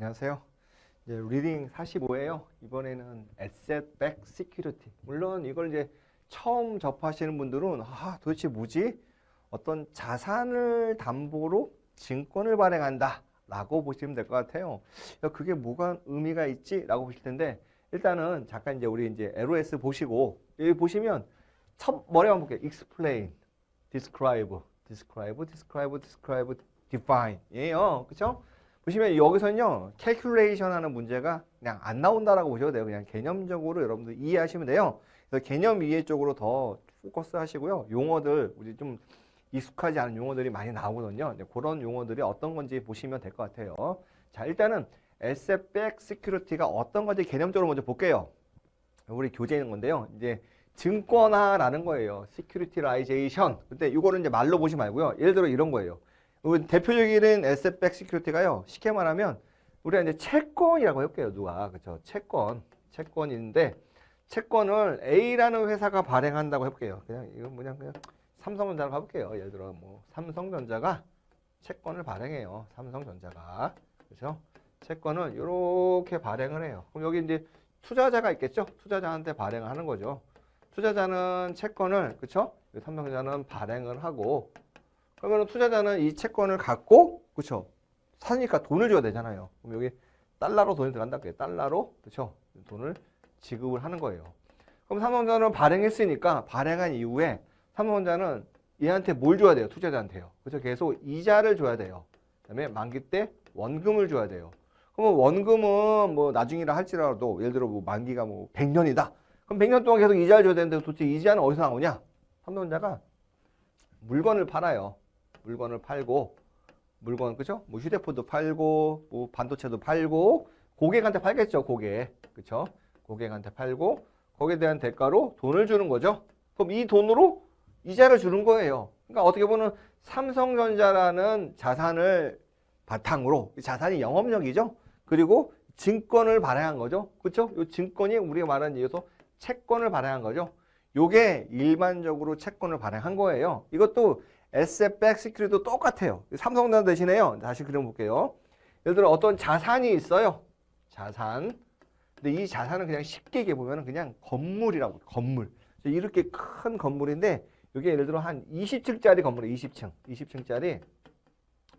안녕하세요. 이제 리딩 45예요. 이번에는 Asset Backed Security. 물론 이걸 이제 처음 접하시는 분들은 도대체 뭐지? 어떤 자산을 담보로 증권을 발행한다 라고 보시면 될 것 같아요. 그게 뭐가 의미가 있지? 라고 보실 텐데 일단은 잠깐 이제 우리 이제 LOS 보시고 여기 보시면 첫 머리만 볼게요. Explain, Describe, Define 예요. 그쵸? 보시면 여기서는요 캘큘레이션 하는 문제가 그냥 안 나온다라고 보셔도 돼요. 그냥 개념적으로 여러분들 이해하시면 돼요. 그래서 개념 이해 쪽으로 더 포커스 하시고요. 용어들 우리 좀 익숙하지 않은 용어들이 많이 나오거든요. 그런 용어들이 어떤 건지 보시면 될 것 같아요. 자, 일단은 Asset Backed Security가 어떤 건지 개념적으로 먼저 볼게요. 우리 교재 있는 건데요. 이제 증권화라는 거예요. Securitization. 근데 이거는 이제 말로 보지 말고요. 예를 들어 이런 거예요. 대표적인 Asset Backed Security가요. 쉽게 말하면 우리가 이제 채권이라고 해볼게요. 누가 그렇죠? 채권인데 채권을 A라는 회사가 발행한다고 해볼게요. 그냥 이건 그냥 삼성전자로 가볼게요. 예를 들어 뭐 삼성전자가 채권을 발행해요. 삼성전자가 그렇죠? 채권을 이렇게 발행을 해요. 그럼 여기 이제 투자자가 있겠죠? 투자자한테 발행을 하는 거죠. 투자자는 채권을 그렇죠? 삼성전자는 발행을 하고 그러면 투자자는 이 채권을 갖고 그렇죠? 사니까 돈을 줘야 되잖아요. 그럼 여기 달러로 돈이 들어간다. 달러로 그렇죠? 돈을 지급을 하는 거예요. 그럼 삼성전자는 발행했으니까 발행한 이후에 삼성전자는 얘한테 뭘 줘야 돼요? 투자자한테요. 그렇죠? 계속 이자를 줘야 돼요. 그다음에 만기 때 원금을 줘야 돼요. 그러면 원금은 뭐 나중이라 할지라도 예를 들어 뭐 만기가 뭐 100년이다. 그럼 100년 동안 계속 이자를 줘야 되는데 도대체 이자는 어디서 나오냐? 삼성전자가 물건을 팔아요. 물건을 팔고 물건 그죠? 뭐 휴대폰도 팔고 뭐 반도체도 팔고 고객한테 팔겠죠. 고객 그렇죠? 고객한테 팔고 거기에 대한 대가로 돈을 주는 거죠. 그럼 이 돈으로 이자를 주는 거예요. 그러니까 어떻게 보면 삼성전자라는 자산을 바탕으로 자산이 영업력이죠. 그리고 증권을 발행한 거죠. 그렇죠? 이 증권이 우리가 말하는 얘기에서 채권을 발행한 거죠. 요게 일반적으로 채권을 발행한 거예요. 이것도 Asset Backed Security도 똑같아요. 삼성전자 대신에요. 다시 그려볼게요. 예를 들어 어떤 자산이 있어요. 자산. 근데 이 자산은 그냥 쉽게 얘기해보면 그냥 건물이라고. 건물. 이렇게 큰 건물인데 이게 예를 들어 한 20층짜리 건물이에요. 20층짜리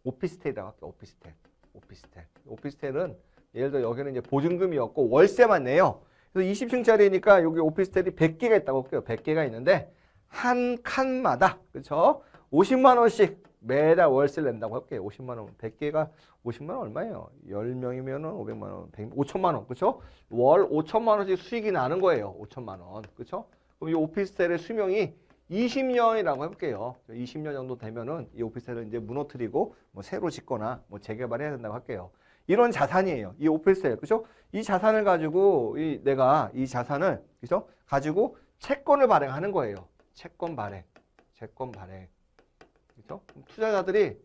오피스텔이라고 할게요. 오피스텔은 예를 들어 여기는 이제 보증금이 없고 월세만 내요. 그래서 20층짜리니까 여기 오피스텔이 100개가 있다고 할게요. 100개가 있는데 한 칸마다 그렇죠? 50만 원씩 매달 월세를 낸다고 할게요. 50만 원. 100개가 50만 원 얼마예요? 10명이면은 500만 원, 5천만 원. 그렇죠? 월 5천만 원씩 수익이 나는 거예요. 5천만 원. 그렇죠? 그럼 이 오피스텔의 수명이 20년이라고 해볼게요. 20년 정도 되면은 이 오피스텔을 이제 무너뜨리고 뭐 새로 짓거나 뭐 재개발해야 된다고 할게요. 이런 자산이에요. 이 오피스텔. 그죠? 이 자산을 가지고 내가 이 자산을 그죠? 가지고 채권을 발행하는 거예요. 채권 발행. 그죠? 투자자들이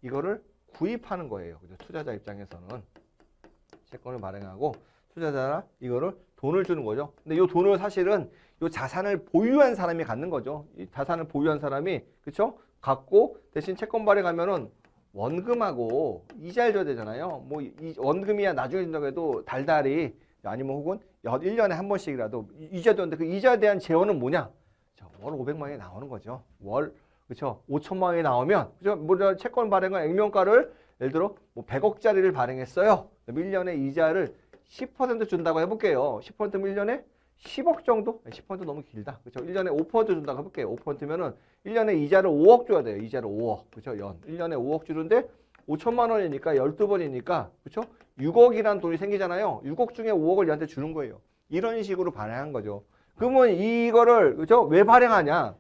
이거를 구입하는 거예요. 그죠? 투자자 입장에서는 채권을 발행하고 투자자가 이거를 돈을 주는 거죠. 근데 이 돈을 사실은 이 자산을 보유한 사람이 갖는 거죠. 이 자산을 보유한 사람이 그렇죠? 갖고 대신 채권 발행하면은 원금하고 이자를 줘야 되잖아요. 뭐 이 원금이야 나중에 준다고 해도 달달이 아니면 혹은 1년에 한 번씩이라도 이자 되는데 그 이자에 대한 재원은 뭐냐? 월 500만 원이 나오는 거죠. 월 그렇죠? 5천만 원이 나오면 그죠? 뭐 채권 발행한 액면가를 예를 들어 뭐 100억짜리를 발행했어요. 1년에 이자를 10% 준다고 해볼게요. 10%면 1년에 10억 정도? 10% 너무 길다. 그렇죠? 1년에 5% 준다고 해볼게요. 5%면은 1년에 이자를 5억 줘야 돼요. 이자를 5억. 그렇죠? 1년에 5억 주는데 5천만 원이니까 12번이니까 그렇죠? 6억이라는 돈이 생기잖아요. 6억 중에 5억을 얘한테 주는 거예요. 이런 식으로 발행한 거죠. 그러면 이거를 그렇죠? 왜 발행하냐?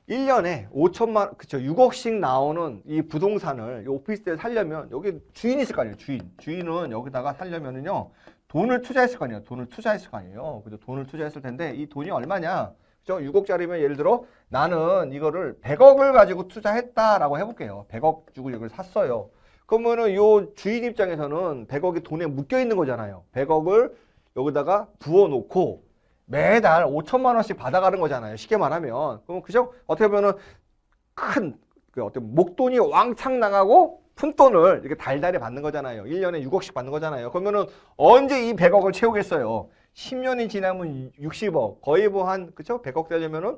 1년에 5천만, 그쵸, 6억씩 나오는 이 부동산을, 이 오피스텔 살려면, 여기 주인이 있을 거 아니에요, 주인은 여기다가 살려면은요, 돈을 투자했을 거 아니에요, 그죠, 돈을 투자했을 텐데, 이 돈이 얼마냐? 그죠, 6억짜리면 예를 들어, 나는 이거를 100억을 가지고 투자했다라고 해볼게요. 100억 주고 이걸 샀어요. 그러면은 요 주인 입장에서는 100억이 돈에 묶여 있는 거잖아요. 100억을 여기다가 부어놓고, 매달 5천만 원씩 받아가는 거잖아요. 쉽게 말하면. 그럼 그죠? 어떻게 보면은 큰, 어떤 목돈이 왕창 나가고 푼돈을 이렇게 달달이 받는 거잖아요. 1년에 6억씩 받는 거잖아요. 그러면은 언제 이 100억을 채우겠어요? 10년이 지나면 60억, 거의 뭐 한, 그쵸? 100억 되려면은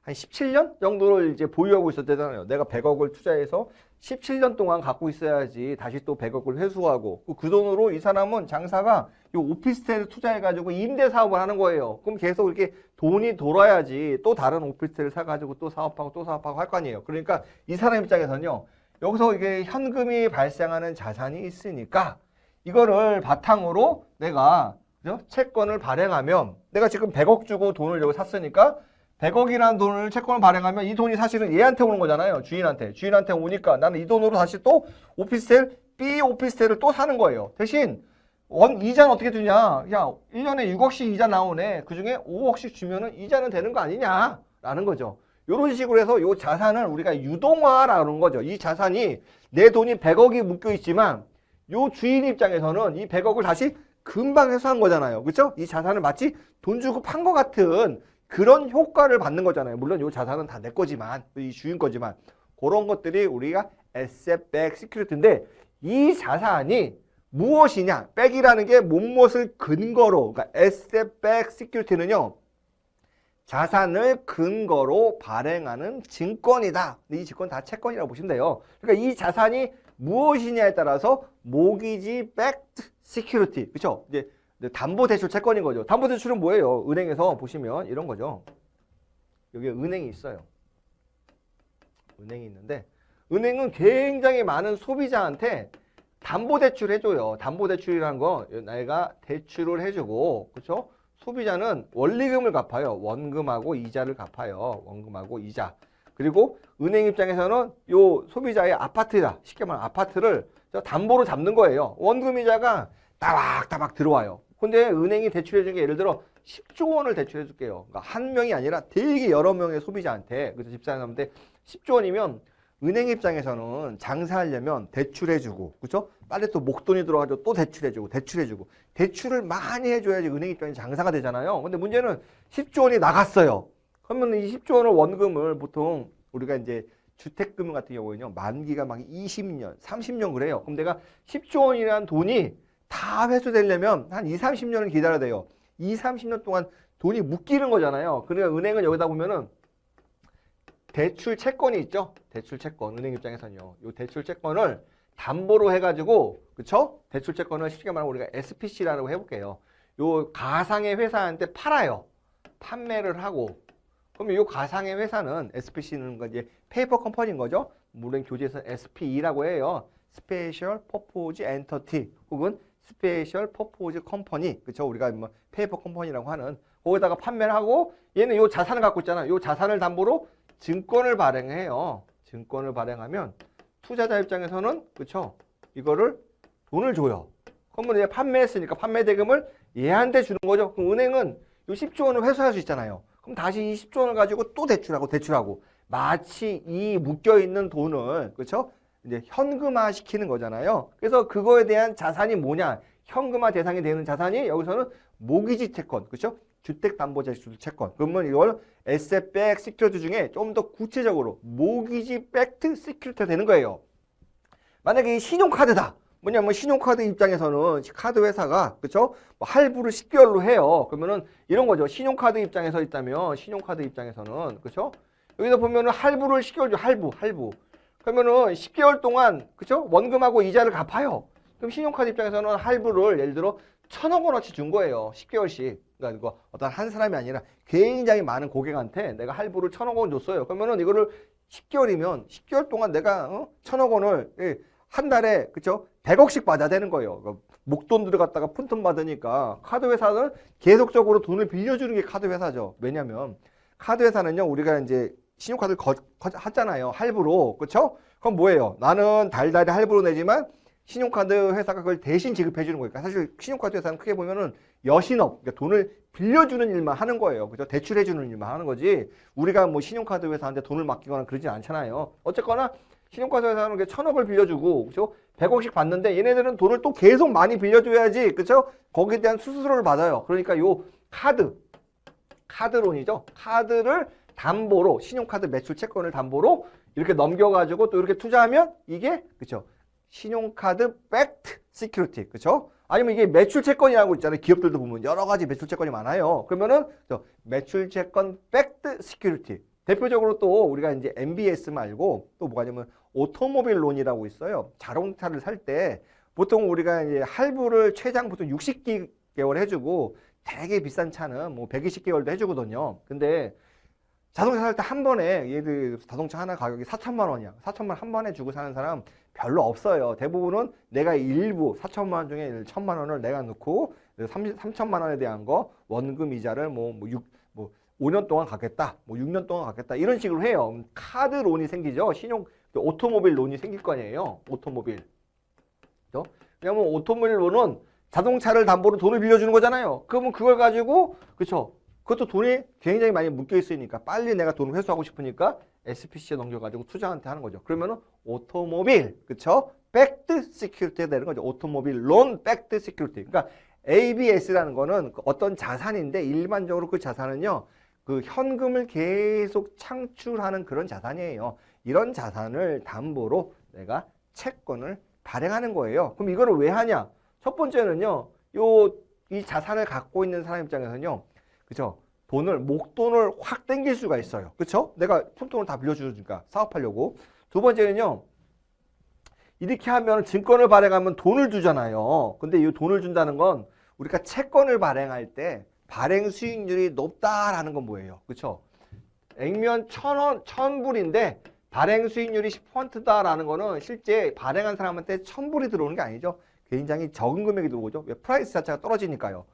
한 17년 정도를 이제 보유하고 있었대잖아요. 내가 100억을 투자해서 17년 동안 갖고 있어야지 다시 또 100억을 회수하고 그 돈으로 이 사람은 장사가 이 오피스텔을 투자해가지고 임대 사업을 하는 거예요. 그럼 계속 이렇게 돈이 돌아야지 또 다른 오피스텔을 사가지고 또 사업하고 할 거 아니에요. 그러니까 이 사람 입장에서는요. 여기서 이게 현금이 발생하는 자산이 있으니까 이거를 바탕으로 내가 그죠? 채권을 발행하면 내가 지금 100억 주고 돈을 여기 샀으니까 100억이라는 돈을 채권을 발행하면 이 돈이 사실은 얘한테 오는 거잖아요. 주인한테 오니까 나는 이 돈으로 다시 또 오피스텔, B 오피스텔을 또 사는 거예요. 대신 이자는 어떻게 주냐? 야, 1년에 6억씩 이자 나오네. 그중에 5억씩 주면은 이자는 되는 거 아니냐? 라는 거죠. 이런 식으로 해서 이 자산을 우리가 유동화라는 거죠. 이 자산이 내 돈이 100억이 묶여 있지만 이 주인 입장에서는 이 100억을 다시 금방 회수한 거잖아요. 그렇죠? 이 자산을 마치 돈 주고 판 것 같은 그런 효과를 받는 거잖아요. 물론 이 자산은 다 내 거지만, 이 주인 거지만 그런 것들이 우리가 asset-backed security인데 이 자산이 무엇이냐? 백이라는 게 무엇을 근거로, 그러니까 asset-backed security는요. 자산을 근거로 발행하는 증권이다. 이 증권 다 채권이라고 보시면 돼요. 그러니까 이 자산이 무엇이냐에 따라서 모기지 backed security. 그렇죠? 이제 담보대출 채권인 거죠. 담보대출은 뭐예요? 은행에서 보시면 이런 거죠. 여기 은행이 있어요. 은행이 있는데 은행은 굉장히 많은 소비자한테 담보대출 해줘요. 담보대출이라는 거 내가 대출을 해주고 그렇죠? 소비자는 원리금을 갚아요. 원금하고 이자를 갚아요. 원금하고 이자. 그리고 은행 입장에서는 요 소비자의 아파트다. 쉽게 말하면 아파트를 담보로 잡는 거예요. 원금 이자가 따박따박 들어와요. 근데 은행이 대출해 준 게 예를 들어 10조 원을 대출해 줄게요. 그러니까 한 명이 아니라 되게 여러 명의 소비자한테 그래서 집사람한테 10조 원이면 은행 입장에서는 장사하려면 대출해주고, 그렇죠? 빨리 또 목돈이 들어가지고 또 대출해주고, 대출을 많이 해줘야지 은행 입장에서 장사가 되잖아요. 근데 문제는 10조 원이 나갔어요. 그러면 이 10조 원을 원금을 보통 우리가 이제 주택금융 같은 경우에는요, 만기가 막 20년, 30년 그래요. 그럼 내가 10조 원이라는 돈이 다 회수되려면 한 2, 30년을 기다려야 돼요. 2, 30년 동안 돈이 묶이는 거잖아요. 그러니까 은행은 여기다 보면은 대출 채권이 있죠. 대출 채권. 은행 입장에서는요. 이 대출 채권을 담보로 해가지고, 그쵸? 대출 채권을 쉽게 말하면 우리가 SPC라고 해볼게요. 요 가상의 회사한테 팔아요. 판매를 하고. 그럼 요 가상의 회사는 SPC는 이제 페이퍼 컴퍼니인 거죠. 물론 교재에서 SPE라고 해요. Special Purpose Entity 혹은 Special Purpose Company. 그쵸? 우리가 뭐 페이퍼 컴퍼니라고 하는. 거기다가 판매를 하고 얘는 요 자산을 갖고 있잖아요. 요 자산을 담보로 증권을 발행해요. 증권을 발행하면 투자자 입장에서는 그쵸? 이거를 돈을 줘요. 그러면 이제 판매했으니까 판매 대금을 얘한테 주는 거죠. 그럼 은행은 요 10조 원을 회수할 수 있잖아요. 그럼 다시 이 10조 원을 가지고 또 대출하고 마치 이 묶여 있는 돈을 그쵸? 이제 현금화 시키는 거잖아요. 그래서 그거에 대한 자산이 뭐냐? 현금화 대상이 되는 자산이 여기서는 모기지 채권, 그렇죠? 주택담보대출 채권. 그러면 이걸 asset-backed security 중에 좀 더 구체적으로 모기지-backed security가 되는 거예요. 만약에 이 신용카드다. 뭐냐면 신용카드 입장에서는 카드 회사가 그렇죠? 뭐 할부를 10개월로 해요. 그러면은 이런 거죠. 신용카드 입장에서 있다면 신용카드 입장에서는 그렇죠? 여기다 보면은 할부를 10개월 줘. 할부. 그러면은 10개월 동안 그렇죠? 원금하고 이자를 갚아요. 그럼 신용카드 입장에서는 할부를 예를 들어 1,000억 원어치 준 거예요. 10개월씩. 그러니까 이거 어떤 한 사람이 아니라 굉장히 많은 고객한테 내가 할부를 1,000억 원 줬어요. 그러면은 이거를 10개월이면 10개월 동안 내가 1,000억 원을 한 달에 그쵸? 100억씩 받아야 되는 거예요. 그러니까 목돈 들어갔다가 푼돈 받으니까 카드 회사는 계속적으로 돈을 빌려주는 게 카드 회사죠. 왜냐면 카드 회사는요 우리가 이제 신용카드를 하잖아요. 할부로. 그쵸? 그럼 뭐예요? 나는 달달이 할부로 내지만 신용카드 회사가 그걸 대신 지급해 주는 거니까 사실 신용카드 회사는 크게 보면은 여신업, 그러니까 돈을 빌려주는 일만 하는 거예요. 그죠? 대출해 주는 일만 하는 거지. 우리가 뭐 신용카드 회사한테 돈을 맡기거나 그러진 않잖아요. 어쨌거나 신용카드 회사는 1,000억을 빌려주고, 그죠? 100억씩 받는데 얘네들은 돈을 또 계속 많이 빌려줘야지, 그죠? 거기에 대한 수수료를 받아요. 그러니까 요 카드론이죠. 카드를 담보로, 신용카드 매출 채권을 담보로 이렇게 넘겨가지고 또 이렇게 투자하면 이게 그쵸 신용카드 백드 시큐리티 그쵸 아니면 이게 매출채권이라고 있잖아요. 기업들도 보면 여러 가지 매출채권이 많아요. 그러면은 매출채권 백드 시큐리티 대표적으로 또 우리가 이제 MBS 말고 또 뭐가 냐면 오토모빌 론이라고 있어요. 자동차를 살 때 보통 우리가 이제 할부를 최장 보통 60개월 해주고 되게 비싼 차는 뭐 120개월도 해주거든요. 근데 자동차 살 때 한 번에 얘들 자동차 하나 가격이 4천만 원이야. 4천만 원 한 번에 주고 사는 사람 별로 없어요. 대부분은 내가 일부 4천만 원 중에 1천만 원을 내가 넣고 3천만 원에 대한 거 원금 이자를 뭐 5년 동안 갚겠다. 뭐 6년 동안 갚겠다. 이런 식으로 해요. 카드 론이 생기죠. 신용 오토모빌 론이 생길 거 아니에요. 오토모빌. 그죠? 왜냐면 오토모빌 론은 자동차를 담보로 돈을 빌려주는 거잖아요. 그러면 그걸 가지고 그쵸? 그것도 돈이 굉장히 많이 묶여 있으니까 빨리 내가 돈을 회수하고 싶으니까 SPC에 넘겨가지고 투자한테 하는 거죠. 그러면은 오토모빌, 그쵸? 백드 시큐리티가 되는 거죠. 오토모빌 론 백드 시큐리티. 그러니까 ABS라는 거는 어떤 자산인데 일반적으로 그 자산은요, 그 현금을 계속 창출하는 그런 자산이에요. 이런 자산을 담보로 내가 채권을 발행하는 거예요. 그럼 이거를 왜 하냐? 첫 번째는요, 이 자산을 갖고 있는 사람 입장에서는요, 그쵸? 목돈을 확 땡길 수가 있어요. 그쵸? 내가 푼돈을 다 빌려주니까 사업하려고. 두 번째는요, 이렇게 하면 증권을 발행하면 돈을 주잖아요. 근데 이 돈을 준다는 건 우리가 채권을 발행할 때 발행 수익률이 높다라는 건 뭐예요? 그쵸? 액면 1,000불인데 발행 수익률이 10%다라는 거는 실제 발행한 사람한테 1,000불이 들어오는 게 아니죠. 굉장히 적은 금액이 들어오죠. 왜? 프라이스 자체가 떨어지니까요.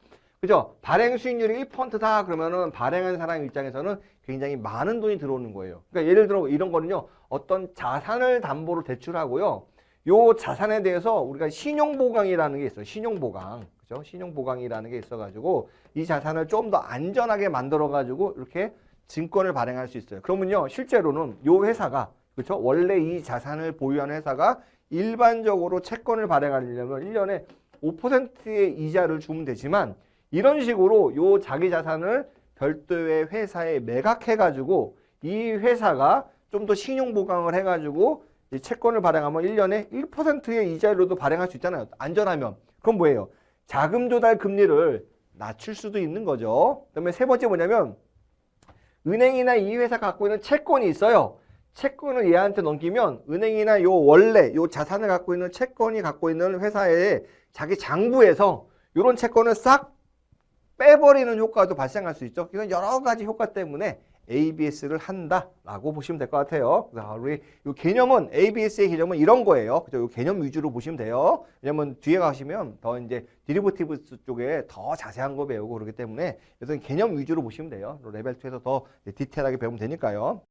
그죠? 발행 수익률이 1%다 그러면은 발행한 사람 입장에서는 굉장히 많은 돈이 들어오는 거예요. 그러니까 예를 들어 이런 거는요. 어떤 자산을 담보로 대출하고요. 요 자산에 대해서 우리가 신용보강이라는 게 있어요. 신용보강. 그죠? 신용보강이라는 게 있어가지고 이 자산을 좀 더 안전하게 만들어가지고 이렇게 증권을 발행할 수 있어요. 그러면요. 실제로는 요 회사가 그렇죠? 원래 이 자산을 보유하는 회사가 일반적으로 채권을 발행하려면 1년에 5%의 이자를 주면 되지만 이런 식으로 요 자기 자산을 별도의 회사에 매각해가지고 이 회사가 좀 더 신용보강을 해가지고 이 채권을 발행하면 1년에 1%의 이자료도 발행할 수 있잖아요. 안전하면. 그럼 뭐예요? 자금 조달 금리를 낮출 수도 있는 거죠. 그다음에 세 번째 뭐냐면 은행이나 이 회사가 갖고 있는 채권이 있어요. 채권을 얘한테 넘기면 은행이나 원래 자산을 갖고 있는 채권이 갖고 있는 회사에 자기 장부에서 이런 채권을 싹 빼버리는 효과도 발생할 수 있죠. 이건 여러 가지 효과 때문에 ABS를 한다라고 보시면 될 것 같아요. 우리 이 개념은 ABS의 개념은 이런 거예요. 그죠? 이 개념 위주로 보시면 돼요. 왜냐면 뒤에 가시면 더 이제 디리버티브스 쪽에 더 자세한 거 배우고 그러기 때문에 그래서 개념 위주로 보시면 돼요. 레벨 2에서 더 디테일하게 배우면 되니까요.